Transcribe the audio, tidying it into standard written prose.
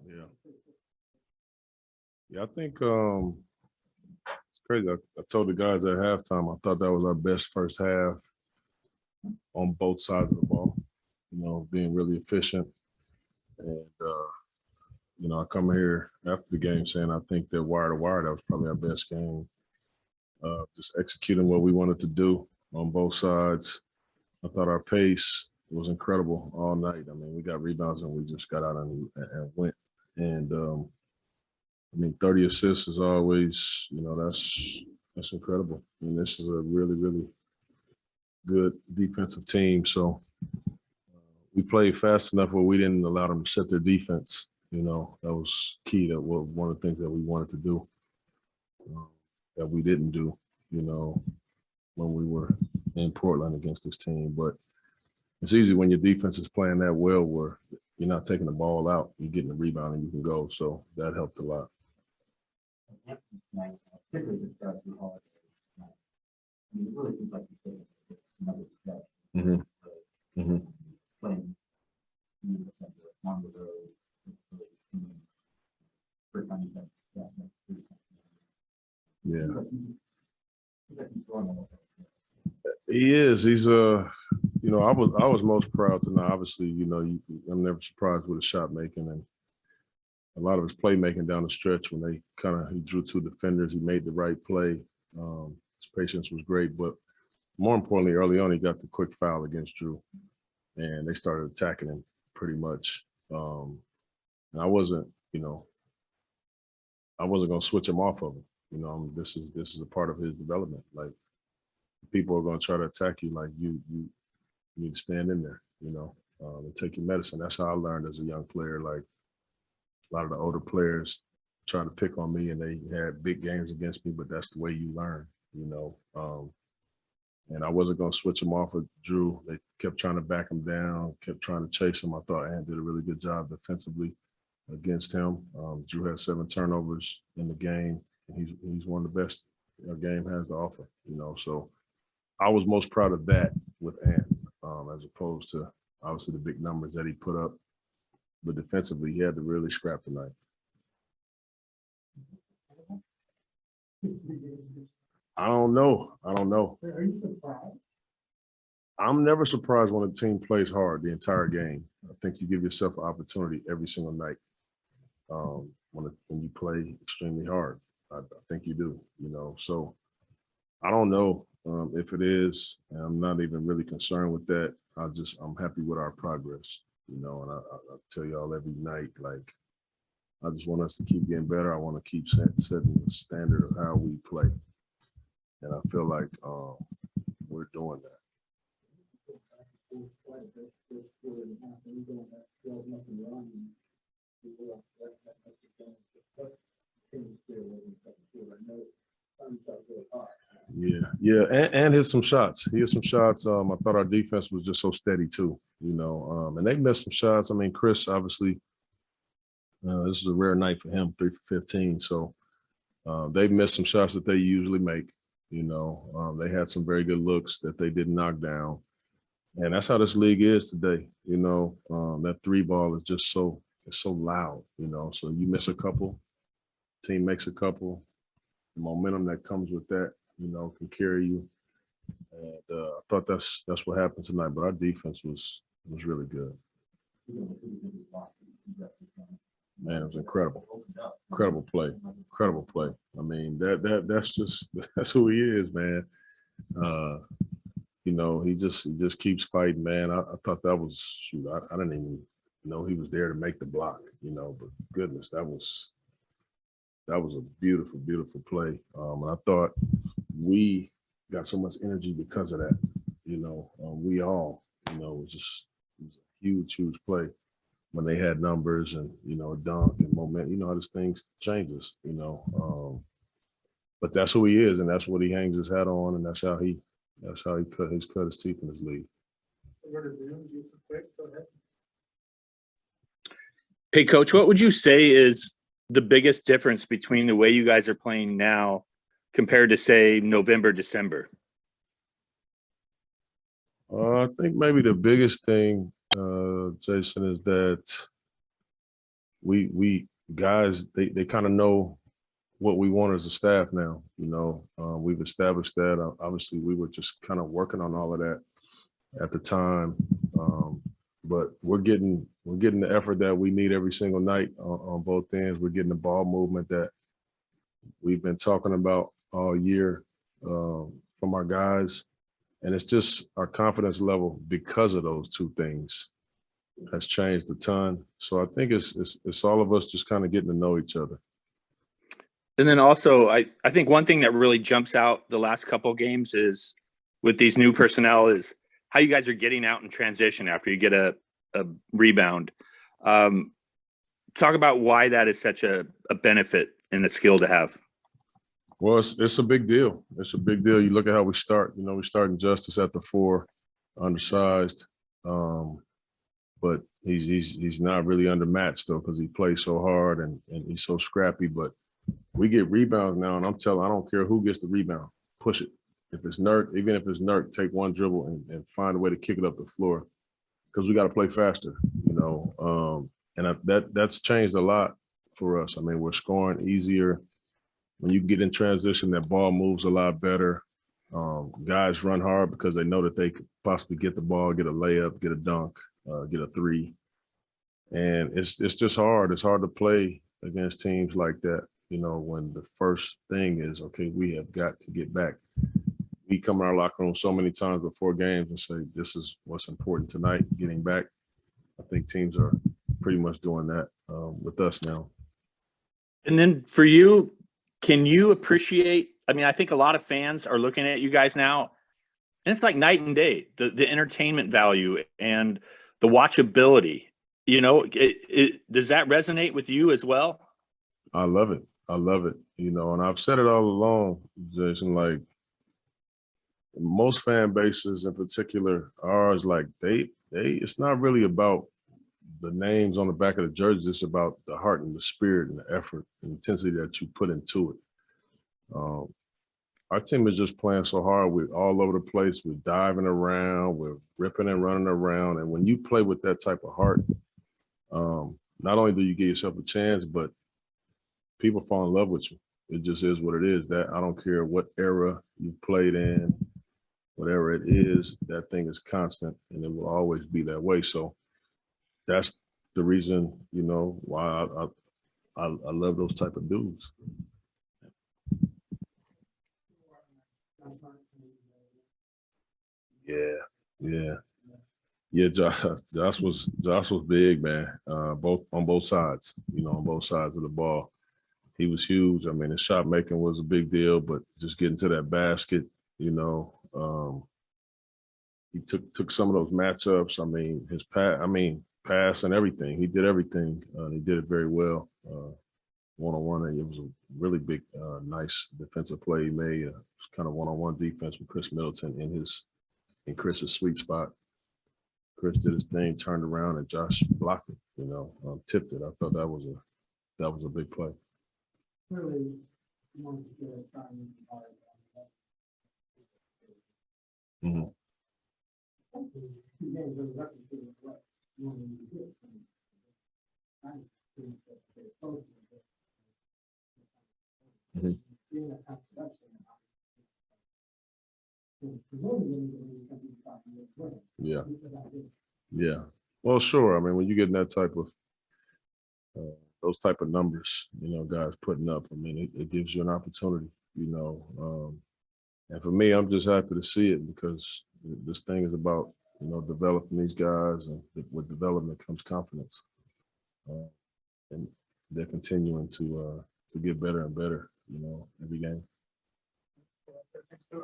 Yeah. Yeah, I think it's crazy. I told the guys at halftime I thought that was our best first half on both sides of the ball. Being really efficient, and I come here after the game saying I think that wire to wire that was probably our best game. Just executing what we wanted to do on both sides. I thought our pace was incredible all night. I mean, we got rebounds and we just got out and went. And 30 assists is always, that's incredible. I mean, this is a really, really good defensive team. So we played fast enough where we didn't allow them to set their defense. That was key. That was one of the things that we wanted to do that we didn't do, when we were in Portland against this team. But it's easy when your defense is playing that well where you're not taking the ball out, you're getting the rebound and you can go. So that helped a lot. Mm-hmm. Mm-hmm. Yeah. He is. He's I was most proud tonight. Obviously, I'm never surprised with his shot making and a lot of his playmaking down the stretch when he drew two defenders. He made the right play. His patience was great, but more importantly, early on, he got the quick foul against Drew, and they started attacking him pretty much. And I wasn't going to switch him off of him. This is a part of his development. Like people are going to try to attack you, like you need to stand in there, and take your medicine. That's how I learned as a young player. Like a lot of the older players trying to pick on me and they had big games against me, but that's the way you learn, and I wasn't going to switch him off of Drew. They kept trying to back him down, kept trying to chase him. I thought Ant did a really good job defensively against him. Drew had 7 turnovers in the game. And he's one of the best our game has to offer, So I was most proud of that with Ant, as opposed to obviously the big numbers that he put up. But defensively, he had to really scrap tonight. I don't know. Are you surprised? I'm never surprised when a team plays hard the entire game. I think you give yourself an opportunity every single night when you play extremely hard. I think you do, So I don't know if it is. And I'm not even really concerned with that. I'm happy with our progress, and I tell y'all every night, like, I just want us to keep getting better. I want to keep setting the standard of how we play. And I feel like we're doing that. Yeah, and hit some shots. He hit some shots. I thought our defense was just so steady too, and they missed some shots. I mean, Chris, obviously, this is a rare night for him, 3 for 15. So they missed some shots that they usually make. They had some very good looks that they didn't knock down. And that's how this league is today. That 3 ball is just so loud, So you miss a couple, team makes a couple, the momentum that comes with that, can carry you. And I thought that's what happened tonight. But our defense was really good. Man, it was incredible. Incredible play. I mean, that's who he is, man. He just keeps fighting, man. I thought that was I didn't even know he was there to make the block, but goodness, that was a beautiful, beautiful play. And I thought we got so much energy because of that. We all, it was a huge, huge play when they had numbers and, dunk and momentum, how this thing changes, but that's who he is and that's what he hangs his hat on and that's how he cut his teeth in this league. Hey, Coach, what would you say is the biggest difference between the way you guys are playing now compared to, say, November, December? I think maybe the biggest thing, Jason, is that, we guys, they kind of know what we want as a staff now. We've established that. Obviously, we were just kind of working on all of that at the time, but we're getting the effort that we need every single night on both ends. We're getting the ball movement that we've been talking about all year from our guys, and it's just our confidence level because of those two things has changed a ton. So I think it's all of us just kind of getting to know each other. And then also, I think one thing that really jumps out the last couple of games is with these new personnel is how you guys are getting out in transition after you get a rebound. Talk about why that is such a benefit and a skill to have. Well, it's a big deal. It's a big deal. You look at how we start. We start in Justice at the 4, undersized, but he's not really undermatched though because he plays so hard and he's so scrappy. But we get rebounds now, and I don't care who gets the rebound, push it. If it's Nurk, even if it's Nurk, take one dribble and find a way to kick it up the floor because we got to play faster. And that's changed a lot for us. I mean, we're scoring easier. When you get in transition, that ball moves a lot better. Guys run hard because they know that they could possibly get the ball, get a layup, get a dunk, get a 3. And it's just hard. It's hard to play against teams like that, when the first thing is, okay, we have got to get back. We come in our locker room so many times before games and say, this is what's important tonight, getting back. I think teams are pretty much doing that with us now. And then for you, can you appreciate, I think a lot of fans are looking at you guys now, and it's like night and day, the entertainment value and the watchability. Does that resonate with you as well? I love it. And I've said it all along, Jason, like most fan bases, in particular ours, like it's not really about the names on the back of the jerseys. It's about the heart and the spirit and the effort and intensity that you put into it. Our team is just playing so hard. We're all over the place. We're diving around. We're ripping and running around. And when you play with that type of heart, not only do you give yourself a chance, but people fall in love with you. It just is what it is. That I don't care what era you played in, whatever it is, that thing is constant and it will always be that way. So that's the reason, why I love those type of dudes. Yeah. Josh was big, man. On both sides, on both sides of the ball. He was huge. I mean, his shot making was a big deal, but just getting to that basket, he took some of those matchups. I mean, his pass and everything. He did everything. He did it very well. One-on-one, it was a really big, nice defensive play he made. Kind of one-on-one defense with Chris Middleton in Chris's sweet spot. Chris did his thing, turned around, and Josh blocked it. Tipped it. I thought that was a big play. Clearly, you wanted to get a shot in the ball. Mm-hmm. Yeah. Well, sure. I mean, when you get in that type of those type of numbers, guys putting up, I mean, it gives you an opportunity, and for me, I'm just happy to see it because this thing is about, developing these guys, and with development comes confidence. And they're continuing to get better and better, every game.